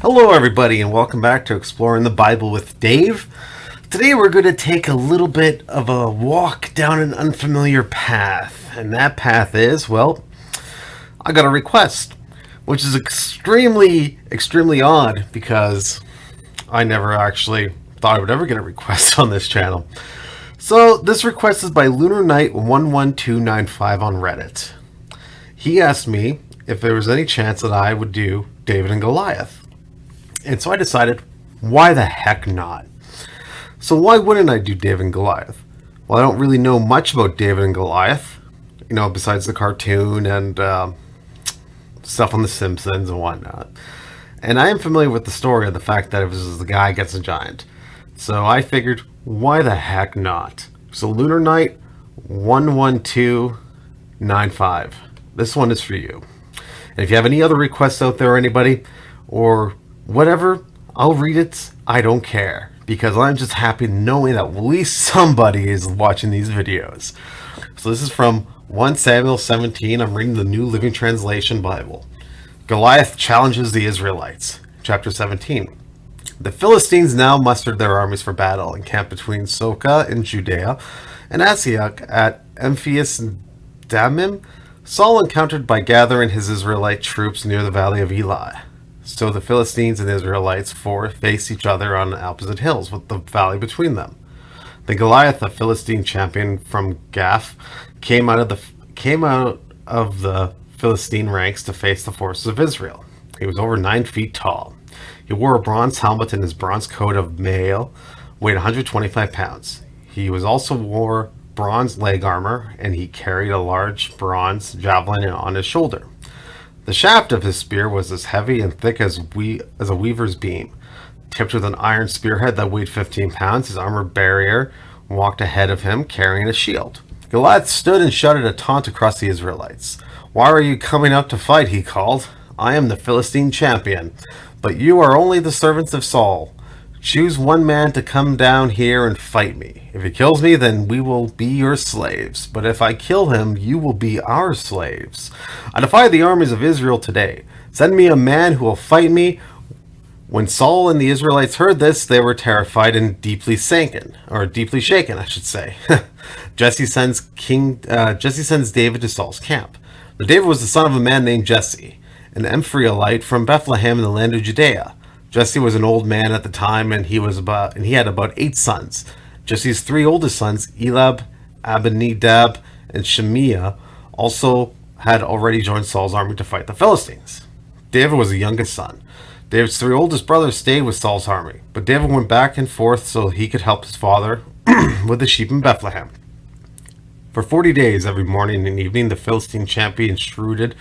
Hello, everybody, and welcome back to Exploring the Bible with Dave. Today, we're going to take a little bit of a walk down an unfamiliar path, and that path is, well, I got a request, which is extremely odd because I never actually thought I would ever get a request on this channel. So, this request is by Lunar Knight 11295 on Reddit. He asked me if there was any chance that I would do David and Goliath. And so I decided, why the heck not? So why wouldn't I do David and Goliath? Well, I don't really know much about David and Goliath, besides the cartoon and stuff on the Simpsons and whatnot. And I am familiar with the story of the fact that it was the guy gets a giant. So I figured, why the heck not? So Lunar Knight 11295. This one is for you. And if you have any other requests out there, anybody, or whatever, I'll read it. I don't care, because I'm just happy knowing that at least somebody is watching these videos. So this is from 1 Samuel 17. I'm reading the New Living Translation Bible. Goliath challenges the Israelites. Chapter 17. The Philistines now mustered their armies for battle, encamped between Soka in Judea and Asiak at Ephes Dammim. Saul encountered by gathering his Israelite troops near the valley of Elah. So the Philistines and Israelites faced each other on opposite hills, with the valley between them. Then Goliath, a Philistine champion from Gath, came out of the Philistine ranks to face the forces of Israel. He was over 9 feet tall. He wore a bronze helmet, and his bronze coat of mail weighed 125 pounds. He also wore bronze leg armor, and he carried a large bronze javelin on his shoulder. The shaft of his spear was as heavy and thick as a weaver's beam. Tipped with an iron spearhead that weighed 15 pounds, his armor bearer walked ahead of him carrying a shield. Goliath stood and shouted a taunt across the Israelites. "Why are you coming out to fight?" he called. "I am the Philistine champion, but you are only the servants of Saul. Choose one man to come down here and fight me. If he kills me, then we will be your slaves. But if I kill him, you will be our slaves. I defy the armies of Israel today. Send me a man who will fight me." When Saul and the Israelites heard this, they were terrified and deeply shaken, I should say. Jesse sends David to Saul's camp. Now, David was the son of a man named Jesse, an Ephraimite from Bethlehem in the land of Judea. Jesse was an old man at the time, and he had about 8 sons. Jesse's 3 oldest sons, Eliab, Abinadab, and Shimea, also had already joined Saul's army to fight the Philistines. David was the youngest son. David's 3 oldest brothers stayed with Saul's army, but David went back and forth so he could help his father with the sheep in Bethlehem. For 40 days, every morning and evening, the Philistine champion strutted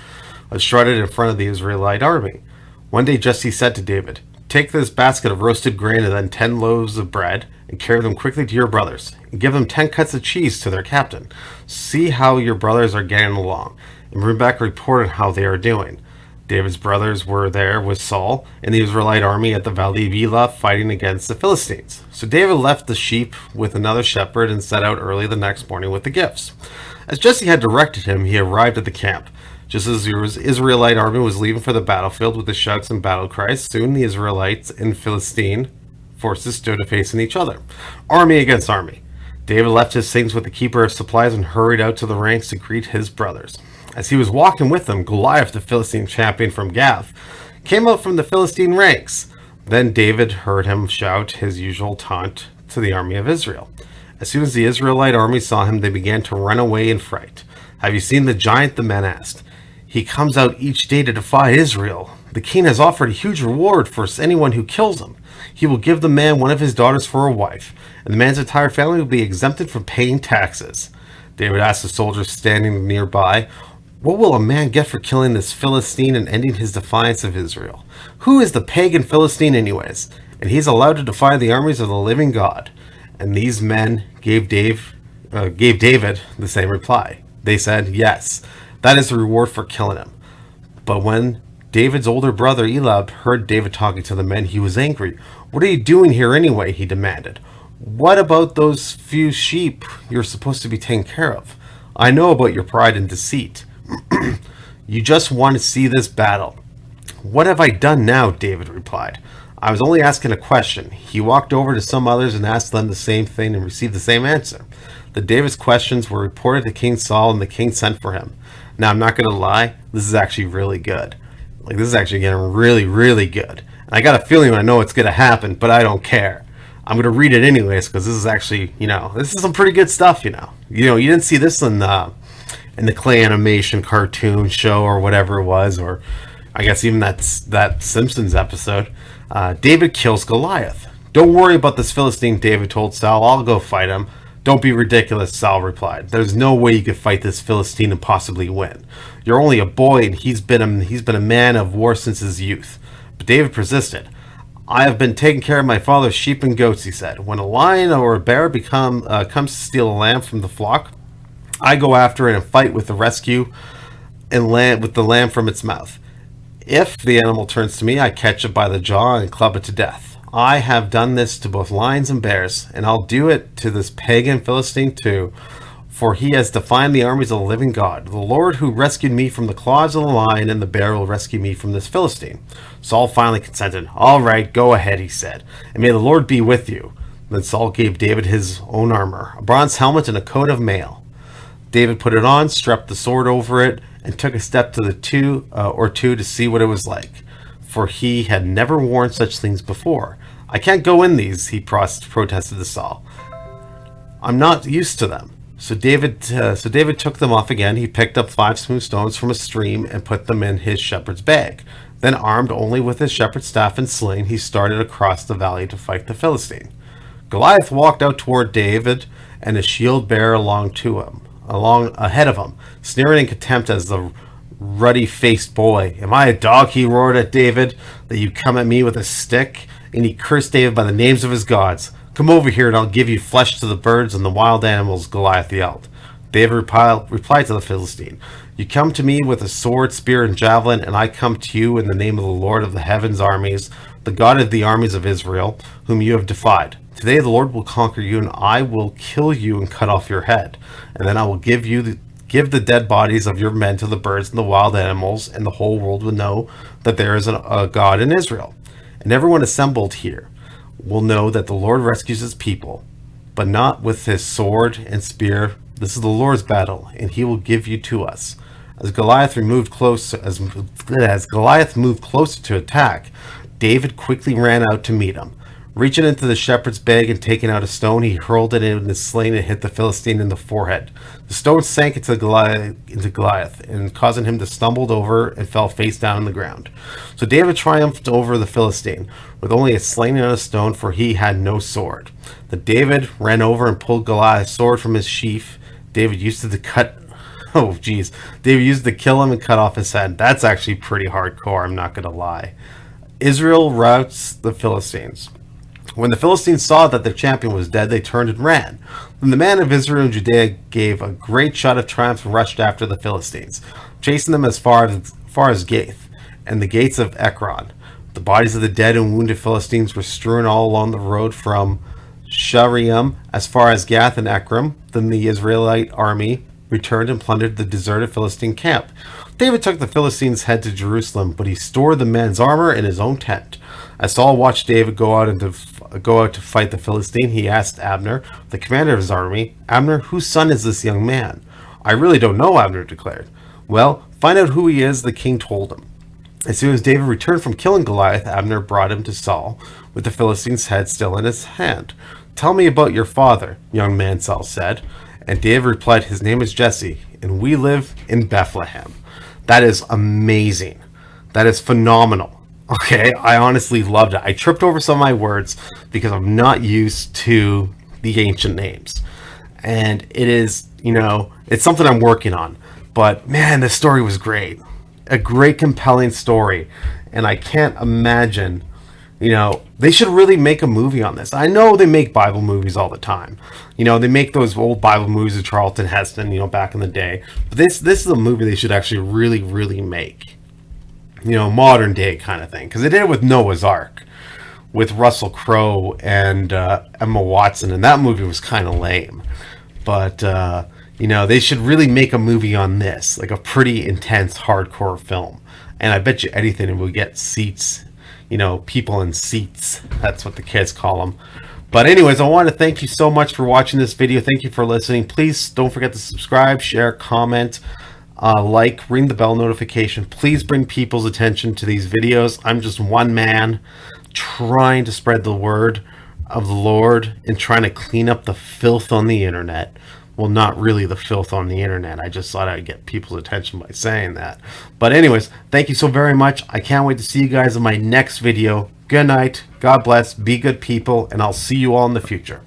in front of the Israelite army. One day Jesse said to David, "Take this basket of roasted grain and then 10 loaves of bread, and carry them quickly to your brothers, and give them 10 cuts of cheese to their captain. See how your brothers are getting along, and bring back a report on how they are doing." David's brothers were there with Saul and the Israelite army at the valley of Elah fighting against the Philistines. So David left the sheep with another shepherd and set out early the next morning with the gifts. As Jesse had directed him, he arrived at the camp. Just as the Israelite army was leaving for the battlefield with the shouts and battle cries, soon the Israelites and Philistine forces stood facing each other, army against army. David left his things with the keeper of supplies and hurried out to the ranks to greet his brothers. As he was walking with them, Goliath, the Philistine champion from Gath, came out from the Philistine ranks. Then David heard him shout his usual taunt to the army of Israel. As soon as the Israelite army saw him, they began to run away in fright. "Have you seen the giant?" the men asked. "He comes out each day to defy Israel. The king has offered a huge reward for anyone who kills him. He will give the man one of his daughters for a wife, and the man's entire family will be exempted from paying taxes." David asked the soldiers standing nearby, "What will a man get for killing this Philistine and ending his defiance of Israel? Who is the pagan Philistine anyways? And he's allowed to defy the armies of the living God." And these men gave David the same reply. They said, "Yes, that is the reward for killing him." But when David's older brother Eliab heard David talking to the men, he was angry. "What are you doing here anyway?" he demanded. "What about those few sheep you're supposed to be taking care of? I know about your pride and deceit. You just want to see this battle. "What have I done now?" David replied. "I was only asking a question." He walked over to some others and asked them the same thing and received the same answer. The David's questions were reported to King Saul, and the king sent for him. Now, I'm not going to lie, this is actually really good. Like, this is actually getting really, really good. And I got a feeling I know what's going to happen, but I don't care. I'm going to read it anyways, because this is actually, this is some pretty good stuff, you didn't see this in the clay animation cartoon show or whatever it was, or I guess even that Simpsons episode. David kills Goliath. "Don't worry about this Philistine," David told Saul. "I'll go fight him." "Don't be ridiculous," Saul replied. "There's no way you could fight this Philistine and possibly win. You're only a boy, and he's been a man of war since his youth." But David persisted. "I have been taking care of my father's sheep and goats," he said. "When a lion or a bear comes to steal a lamb from the flock, I go after it and fight with the rescue and with the lamb from its mouth. If the animal turns to me, I catch it by the jaw and club it to death. I have done this to both lions and bears, and I'll do it to this pagan Philistine too, for he has defied the armies of the living God. The Lord who rescued me from the claws of the lion and the bear will rescue me from this Philistine." Saul finally consented. "All right, go ahead," he said, "and may the Lord be with you." Then Saul gave David his own armor, a bronze helmet and a coat of mail. David put it on, strapped the sword over it, and took a step to the two to see what it was like, for he had never worn such things before. "I can't go in these," he protested to Saul. "I'm not used to them." So David took them off again. He picked up 5 smooth stones from a stream and put them in his shepherd's bag. Then, armed only with his shepherd's staff and sling, he started across the valley to fight the Philistine. Goliath walked out toward David and his shield bearer along ahead of him, sneering in contempt as the ruddy-faced boy. "Am I a dog," he roared at David, "that you come at me with a stick?" And he cursed David by the names of his gods. "Come over here and I'll give you flesh to the birds and the wild animals," Goliath yelled. David replied to the Philistine, "You come to me with a sword, spear, and javelin, and I come to you in the name of the Lord of the heavens' armies, the God of the armies of Israel, whom you have defied. Today the Lord will conquer you, and I will kill you and cut off your head. And then I will give the dead bodies of your men to the birds and the wild animals, and the whole world will know that there is a God in Israel. And everyone assembled here will know that the Lord rescues his people, but not with his sword and spear. This is the Lord's battle, and he will give you to us." As Goliath moved closer to attack, David quickly ran out to meet him. Reaching into the shepherd's bag and taking out a stone, he hurled it in his sling and hit the Philistine in the forehead. The stone sank into Goliath, and causing him to stumble over and fell face down on the ground. So David triumphed over the Philistine with only a sling and a stone, for he had no sword. Then David ran over and pulled Goliath's sword from his sheath. David used it to kill him and cut off his head. That's actually pretty hardcore, I'm not going to lie. Israel routs the Philistines. When the Philistines saw that their champion was dead, they turned and ran. Then the men of Israel and Judea gave a great shout of triumph and rushed after the Philistines, chasing them as far as Gath and the gates of Ekron. The bodies of the dead and wounded Philistines were strewn all along the road from Shaaraim as far as Gath and Ekron. Then the Israelite army returned and plundered the deserted Philistine camp. David took the Philistines' head to Jerusalem, but he stored the men's armor in his own tent. As Saul watched David go out to fight the Philistine, he asked Abner, the commander of his army, "Abner, whose son is this young man?" "I really don't know," Abner declared. "Well, find out who he is," the king told him. As soon as David returned from killing Goliath, Abner brought him to Saul, with the Philistine's head still in his hand. "Tell me about your father, young man," Saul said. And David replied, "His name is Jesse, and we live in Bethlehem." That is amazing. That is phenomenal. Okay, I honestly loved it. I tripped over some of my words because I'm not used to the ancient names. And it is, it's something I'm working on. But man, this story was great. A great, compelling story. And I can't imagine, they should really make a movie on this. I know they make Bible movies all the time. They make those old Bible movies of Charlton Heston, back in the day. But this is a movie they should actually really, really make. Modern day kind of thing. Because they did it with Noah's Ark, with Russell Crowe and Emma Watson, and that movie was kind of lame. But, they should really make a movie on this, like a pretty intense, hardcore film. And I bet you anything we'll get seats, you know, people in seats. That's what the kids call them. But anyways, I want to thank you so much for watching this video. Thank you for listening. Please don't forget to subscribe, share, comment, like, ring the bell notification. Please bring people's attention to these videos. I'm just one man trying to spread the word of the Lord and trying to clean up the filth on the internet. Well, not really the filth on the internet. I just thought I'd get people's attention by saying that. But anyways, thank you so very much. I can't wait to see you guys in my next video. Good night. God bless. Be good people. And I'll see you all in the future.